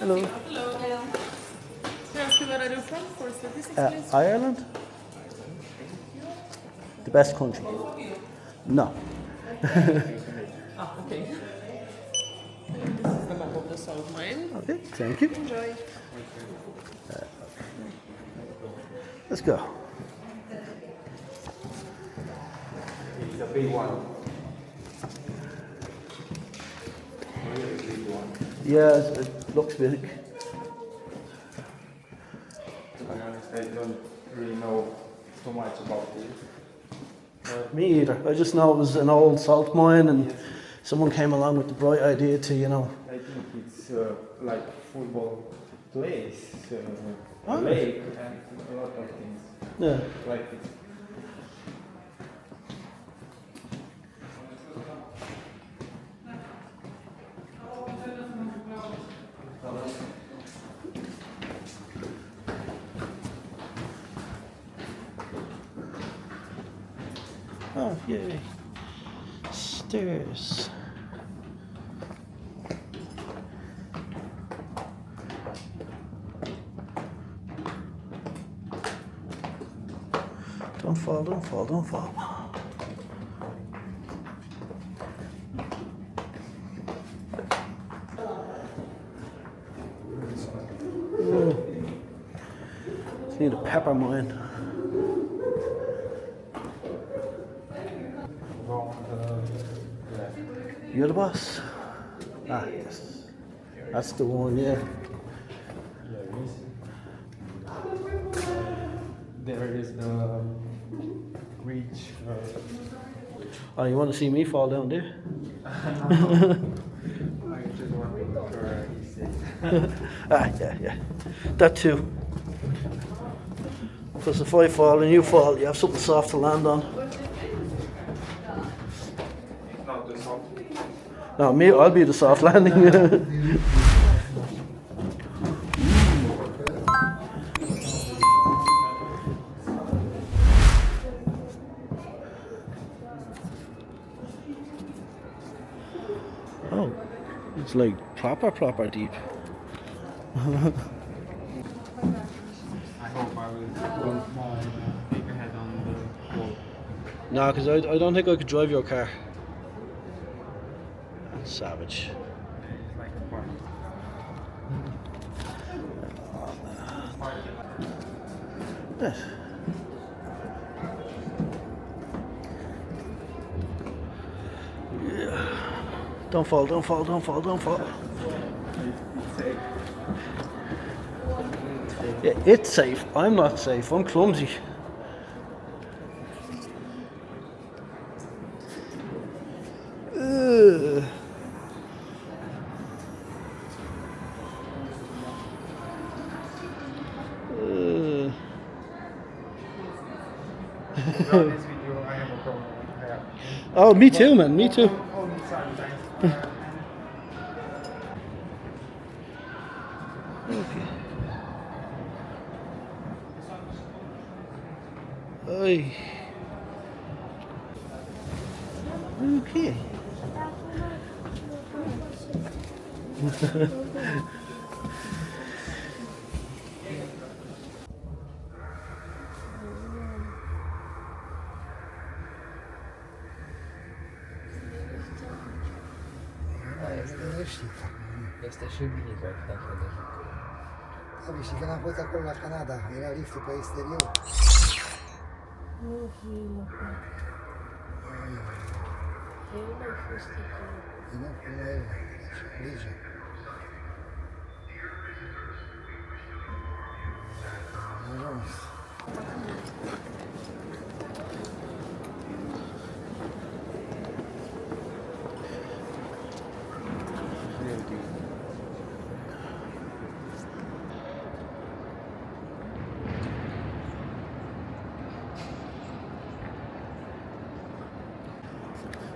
Hello. Hello. Hello. Can I ask you where are you from for statistics, please? Ireland? The best country? No. Okay. This is the map of the salt mine. Okay, thank you. Enjoy. Let's go. It's a big one. Really big one. Yeah, it looks big. To be honest, I don't really know too much about it. Me either. I just know it was an old salt mine and someone came along with the bright idea to, I think it's like football place, Oh. lake, and a lot of things yeah. like it. Oh, yay. Stairs. Don't fall, don't fall, don't fall. Just need a pepper mine. You're the boss? Ah, yes. That's the one, yeah. There is the reach. Oh, you want to see me fall down there? I just want to look where he sits. Ah, yeah. That too. Because if I fall and you fall, you have something soft to land on. Not the soft. No, me, I'll be the soft landing. Oh, it's like proper deep. I hope I will go big ahead on the wall. No, because I don't think I could drive your car. Savage. It's like a park. Yes. Yeah. Don't fall, don't fall, don't fall, don't fall. Yeah, it's safe. I'm not safe. I'm clumsy. Ugh. To be honest with you, I have a problem with hair. Oh, me too, man. Me too. Only sometimes. Okay. Oi. Okay. Este și bine, dacă Sabe, și când am fost acolo la Canada, era liftul pe exterior. Nu fi locul. Eu nu am fost acolo. Nu, până la el, grijă. Am ajuns.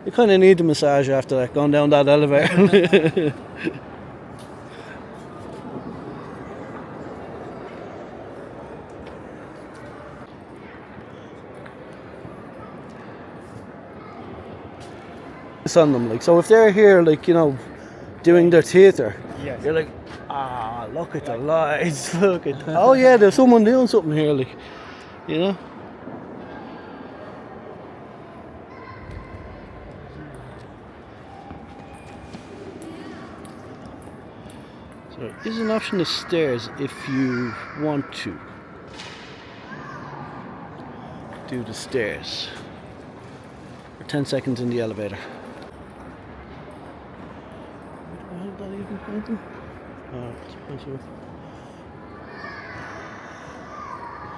You kind of need a massage after that, going down that elevator. On them, like, so if they're here, like, you know, doing their theatre, Yes. you're like, ah, look at the lights. Look at. Oh yeah, there's someone doing something here, like, you know. So there is an option of stairs if you want to do the stairs. Or 10 seconds in the elevator. Why is that even counting? Oh, it's possible.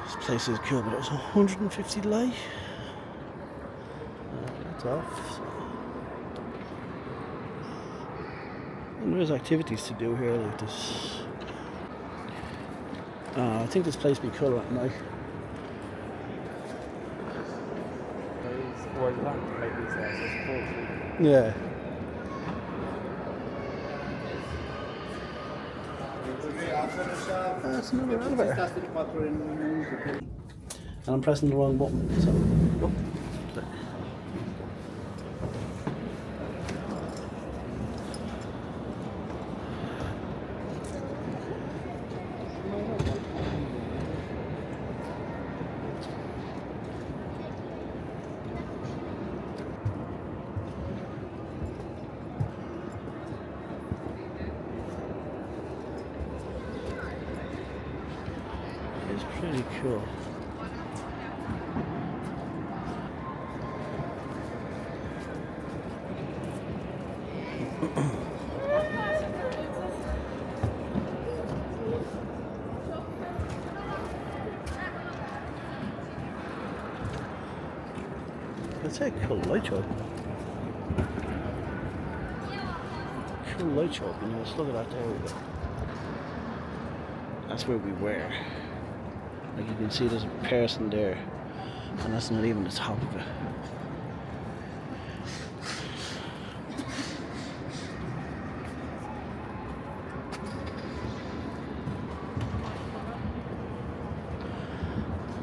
This place is cool, but it was 150 lei. That's off. So. And there's activities to do here like this. I think this place would be cool at night. Was long like this as a sport. Yeah. That's another elevator. And I'm pressing the wrong button, so. Oh. Sorry. It's pretty cool. Let's say cool light show. Cool light show, you know, let's look at that there we go. That's where we were. Like you can see there's a person there, and that's not even the top of it.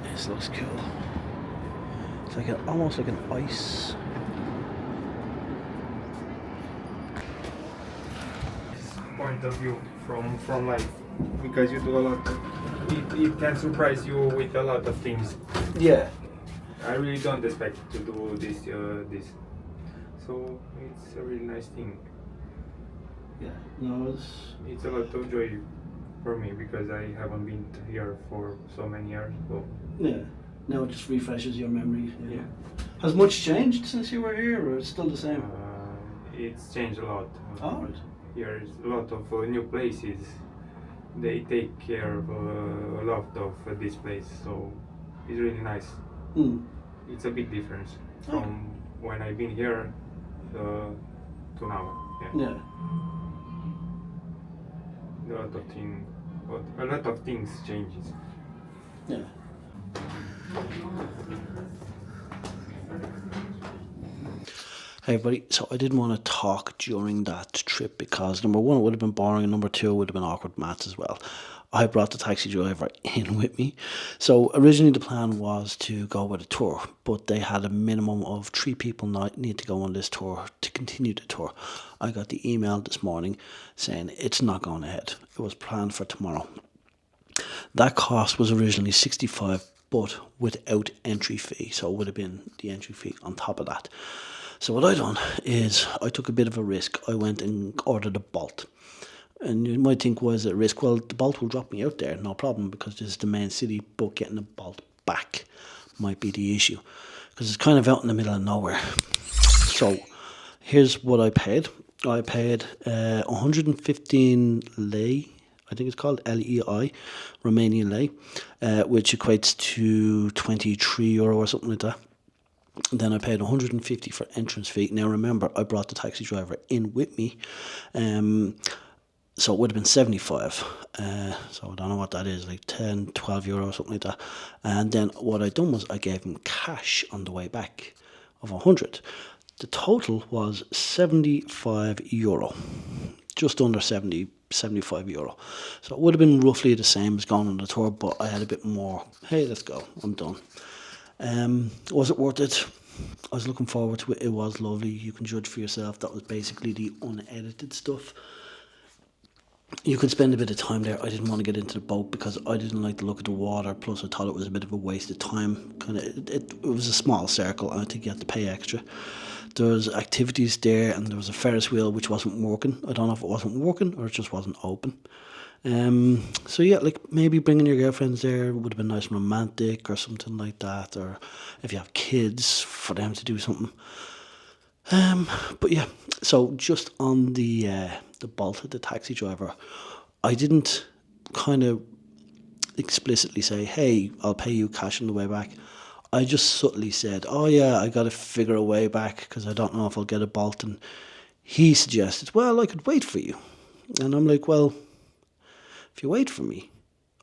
This looks cool. It's like almost like an ice. Point of view from life, because you do a lot. It can surprise you with a lot of things. Yeah. I really don't expect to do this. So it's a really nice thing. Yeah. No, It's a lot of joy for me because I haven't been here for so many years. So yeah. Now it just refreshes your memory. You know. yeah. Has much changed since you were here, or it's still the same? It's changed a lot. Oh, right. Here's a lot of new places. They take care of a lot of this place, so it's really nice. Hmm. It's a big difference from when I've been here to now. Yeah. Yeah. A lot of things changes. Yeah. Hey everybody, so I didn't want to talk during that trip because number one, it would have been boring, and number two, it would have been awkward maths as well. I brought the taxi driver in with me. So originally the plan was to go with a tour, but they had a minimum of 3 people need to go on this tour to continue the tour. I got the email this morning saying it's not going ahead. It was planned for tomorrow. That cost was originally 65, but without entry fee. So it would have been the entry fee on top of that. So what I done is I took a bit of a risk. I went and ordered a Bolt. And you might think, why is it a risk? Well, the Bolt will drop me out there, no problem, because this is the main city, but getting a Bolt back might be the issue. Because it's kind of out in the middle of nowhere. So here's what I paid. I paid 115 lei, I think it's called LEI, Romanian lei, which equates to €23 or something like that. Then I paid 150 for entrance fee. Now remember, I brought the taxi driver in with me, so it would have been 75. So I don't know what that is, like 10, 12 euro or something like that. And then what I done was I gave him cash on the way back of 100. The total was 75 euro, just under 75 euro. So it would have been roughly the same as going on the tour, but I had a bit more. Hey, let's go, I'm done. Was it worth it? I was looking forward to it. It was lovely. You can judge for yourself. That was basically the unedited stuff. you could spend a bit of time there. I didn't want to get into the boat because I didn't like the look of the water. Plus, I thought it was a bit of a waste of time. It was a small circle, and I think you had to pay extra. There was activities there, and there was a Ferris wheel which wasn't working. I don't know if it wasn't working or it just wasn't open. So yeah, like maybe bringing your girlfriends there would have been nice and romantic or something like that. Or if you have kids, for them to do something. But yeah, so just on the Bolt, the taxi driver, I didn't kind of explicitly say, "Hey, I'll pay you cash on the way back." I just subtly said, "Oh yeah, I got to figure a way back because I don't know if I'll get a Bolt." And he suggested, "Well, I could wait for you," and I'm like, "Well, if you wait for me,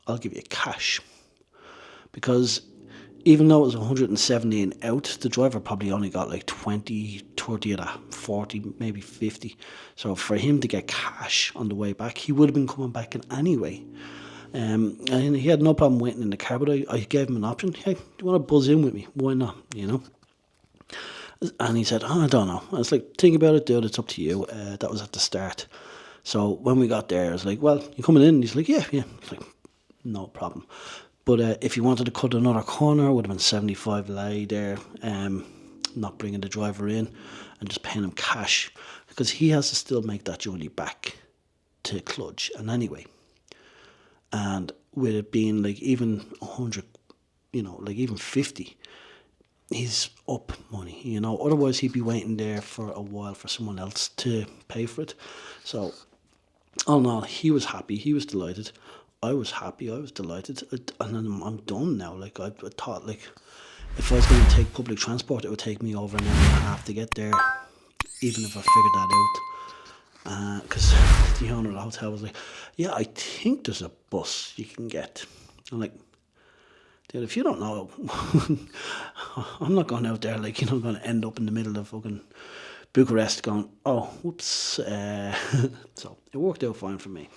I'll give you cash," because even though it was 170 and out, the driver probably only got like 20, 30 of that, 40, maybe 50. So for him to get cash on the way back, he would have been coming back in anyway. And he had no problem waiting in the car, but I gave him an option. "Hey, do you want to buzz in with me? Why not? You know?" And he said, "Oh, I don't know." I was like, "Think about it, dude. It's up to you." That was at the start. So when we got there, I was like, "Well, you coming in?" And he's like, "Yeah, yeah." I was like, "No problem." But if you wanted to cut another corner, it would have been 75 lei there, not bringing the driver in and just paying him cash because he has to still make that journey back to Cluj. And anyway, and with it being like even 100, like even 50, he's up money, Otherwise, he'd be waiting there for a while for someone else to pay for it. So all in all, he was happy. He was delighted. I was happy. I was delighted. And then I'm done now. Like I thought, like if I was going to take public transport, it would take me over an hour and a half to get there, even if I figured that out. Because the owner of the hotel was like, "Yeah, I think there's a bus you can get." I'm like, "Dude, if you don't know, I'm not going out there like, going to end up in the middle of fucking Bucharest going, oh, whoops." So it worked out fine for me.